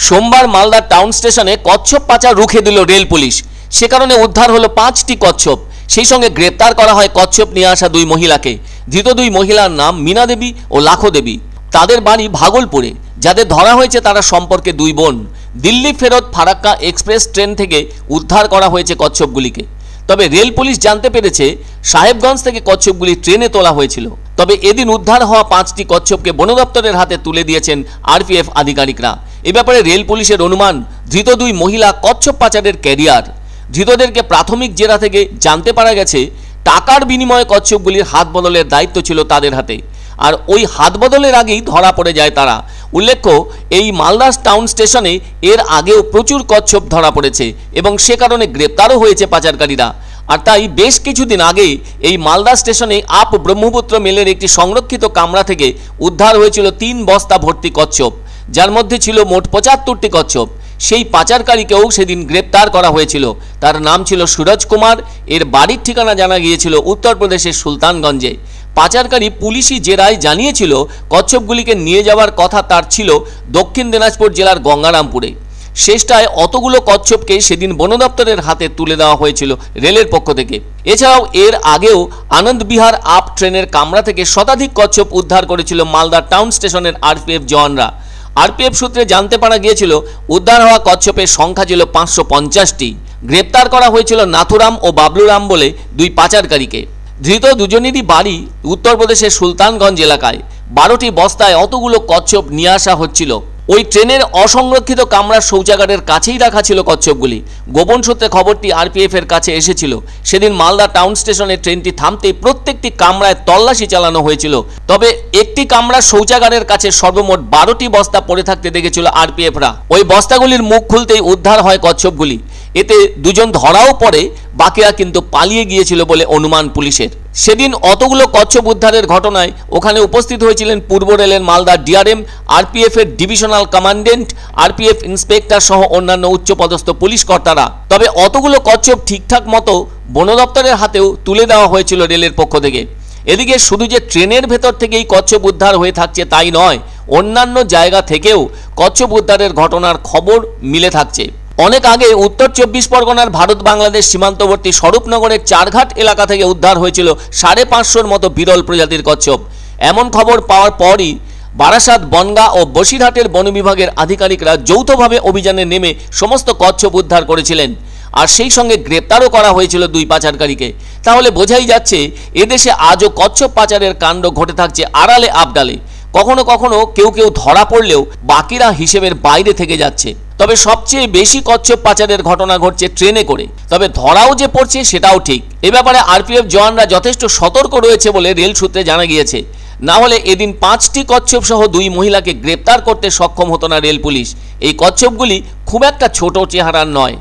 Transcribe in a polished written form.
সোমবার মালদা টাউন স্টেশনে কচ্ছপ পাচার রুখে দিল রেল পুলিশ। সে কারণে উদ্ধার হলো 5টি কচ্ছপ। সেই সঙ্গে গ্রেপ্তার করা হয় কচ্ছপ নিয়ে আসা 2 মহিলাকে। ধৃত 2 মহিলার নাম মীনা দেবী ও লাখো দেবী। তাদের বাড়ি ভাগলপুরে। যাদের ধরা হয়েছে তারা সম্পর্কে 2 বোন। দিল্লি ফেরত ফারাক্কা এক্সপ্রেস ট্রেন থেকে উদ্ধার করা হয়েছে কচ্ছপগুলিকে। তবে রেল পুলিশ জানতে পেরেছে সাহেবগঞ্জ থেকে কচ্ছপগুলি ট্রেনে তোলা হয়েছিল। তবে এদিন উদ্ধার হওয়া 5টি কচ্ছপকে বন দপ্তরের হাতে তুলে দিয়েছেন আরপিএফ আধিকারিকরা। এ ব্যাপারে রেল পুলিশের অনুমান, ধৃত 2 মহিলা কচ্ছপ পাচারের ক্যারিয়ার। ধৃতদেরকে প্রাথমিক জেরা থেকে জানতে পারা গেছে টাকার বিনিময়ে কচ্ছপগুলির হাত বদলের দায়িত্ব ছিল তাদের হাতে। আর ওই হাত বদলের আগেই ধরা পড়ে যায় তারা। উল্লেখ্য, এই মালদা টাউন স্টেশনে এর আগেও প্রচুর কচ্ছপ ধরা পড়েছে এবং সে কারণে গ্রেপ্তারও হয়েছে পাচারকারীরা। আর তাই বেশ কিছুদিন আগে এই মালদা স্টেশনে আপ ব্রহ্মপুত্র মেলের একটি সংরক্ষিত কামরা থেকে উদ্ধার হয়েছিল 3 বস্তা ভর্তি কচ্ছপ, যার মধ্যে ছিল মোট 75টি কচ্ছপ। সেই পাচারকারীকেও সেদিন গ্রেপ্তার করা হয়েছিল। তার নাম ছিল সুরজ কুমার। এর বাড়ির ঠিকানা জানা গিয়েছিল উত্তরপ্রদেশের সুলতানগঞ্জে। পাচারকারী পুলিশি জেরায় জানিয়েছিল কচ্ছপগুলিকে নিয়ে যাওয়ার কথা তার ছিল দক্ষিণ দিনাজপুর জেলার গঙ্গারামপুরে। শেষটায় অতগুলো কচ্ছপকে সেদিন বন দপ্তরের হাতে তুলে দেওয়া হয়েছিল রেলের পক্ষ থেকে। এছাড়াও এর আগেও আনন্দবিহার আপ ট্রেনের কামরা থেকে শতাধিক কচ্ছপ উদ্ধার করেছিল মালদা টাউন স্টেশনের আরপিএফ জওয়ানরা। আরপিএফ সূত্রে জানতে পারা গিয়েছিল উদ্ধার হওয়া কচ্ছপের সংখ্যা ছিল 550টি। গ্রেপ্তার করা হয়েছিল নাথুরাম ও বাবলুরাম বলে 2 পাচারকারীকে। ধৃত দুজনেরই বাড়ি উত্তরপ্রদেশের সুলতানগঞ্জ এলাকায়। 12টি বস্তায় অতগুলো কচ্ছপ নিয়ে আসা হচ্ছিল। ওই ট্রেনের অসংরক্ষিত কামরার শৌচাগারের কাছেই রাখা ছিল কচ্ছপগুলি। গোপন সূত্রে খবরটি আরপিএফ এর কাছে এসেছিল। সেদিন মালদা টাউন স্টেশনে ট্রেনটি থামতেই প্রত্যেকটি কামরায় তল্লাশি চালানো হয়েছিল। তবে একটি কামরার শৌচাগারের কাছে সর্বমোট 12টি বস্তা পড়ে থাকতে দেখেছিল আরপিএফরা। ওই বস্তাগুলির মুখ খুলতেই উদ্ধার হয় কচ্ছপগুলি। এতে 2 জন ধরাও পড়ে, বাকিরা কিন্তু পালিয়ে গিয়েছিল বলে অনুমান পুলিশের। সেদিন অতগুলো কচ্ছপ উদ্ধারের ঘটনায় ওখানে উপস্থিত হয়েছিলেন পূর্ব রেলের মালদা ডিআরএম, আরপিএফ এর ডিভিশনাল কমান্ডেন্ট, আরপিএফ ইন্সপেক্টর সহ অন্যান্য উচ্চপদস্থ পুলিশ কর্তারা। তবে অতগুলো কচ্ছপ ঠিকঠাক মতো বন দপ্তরের হাতেও তুলে দেওয়া হয়েছিল রেলের পক্ষ থেকে। এদিকে শুধু যে ট্রেনের ভেতর থেকেই কচ্ছপ উদ্ধার হয়ে থাকছে তাই নয়, অন্যান্য জায়গা থেকেও কচ্ছপ উদ্ধারের ঘটনার খবর মিলে থাকছে। অনেক আগে উত্তর 24 পরগনার ভারত বাংলাদেশ সীমান্তবর্তী স্বরূপনগরের চারঘাট এলাকা থেকে উদ্ধার হয়েছিল 550-র মতো বিরল প্রজাতির কচ্ছপ। এমন খবর পাওয়ার পরই বারাসাত, বনগাঁ ও বসিরহাটের বন বিভাগের আধিকারিকরা যৌথভাবে অভিযানে নেমে সমস্ত কচ্ছপ উদ্ধার করেছিলেন। আর সেই সঙ্গে গ্রেপ্তারও করা হয়েছিল 2 পাচারকারীকে। তাহলে বোঝাই যাচ্ছে এদেশে আজও কচ্ছপ পাচারের কাণ্ড ঘটে থাকছে আড়ালে আবডালে। কখনো কখনো কেউ ধরা পড়লেও বাকিরা হিসেবের বাইরে থেকে যাচ্ছে। তবে সবচেয়ে বেশি কচ্ছপ পাচারের ঘটনা ঘটছে ট্রেনে করে। তবে ধরাও যে পড়ছে সেটাও ঠিক। এ ব্যাপারে আরপিএফ জওয়ানরা যথেষ্ট সতর্ক রয়েছে বলে রেল সূত্রে জানা গিয়েছে। না হলে এদিন 5টি কচ্ছপ সহ 2 মহিলাকে গ্রেপ্তার করতে সক্ষম হতো না রেল পুলিশ। এই কচ্ছপগুলি খুব একটা ছোট চেহারার নয়।